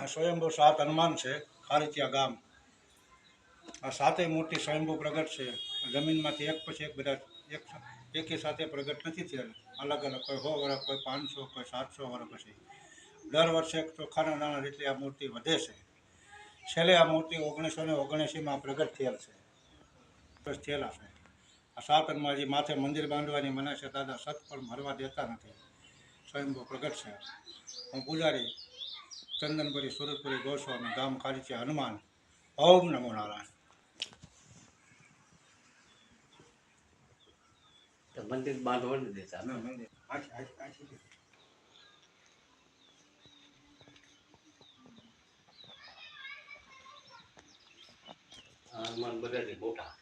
સ્વયંભૂ 7 હનુમાન છે ખારીચિયા ગામ. આ 7 મૂર્તિ સ્વયંભૂ પ્રગટ છે. જમીનમાંથી એક પછી એક બધા એકી સાથે પ્રગટ નથી થયેલ. અલગ અલગ, કોઈ 100 વર્ષ, કોઈ 500, કોઈ 700 વર્ષ પછી. દર વર્ષે ચોખાના નાના જેટલી આ મૂર્તિ વધે છે. છેલ્લે આ મૂર્તિ 1979માં પ્રગટ થયેલ છે. થયેલા છે. આ 7 હનુમાનજી માથે મંદિર બાંધવાની મને છે. દાદા સત પણ ભરવા દેતા નથી. સ્વયંભૂ પ્રગટ છે. હું પૂજારી ચંદનપુરી સુરતપુરી ગોસ્વામી, ગામ ખારીચિયા, હનુમાન. ઓમ નમો નારાયણ. તો મંદિર બાંધવા નથી દેતા. મંદિર હનુમાન બધાથી મોટા.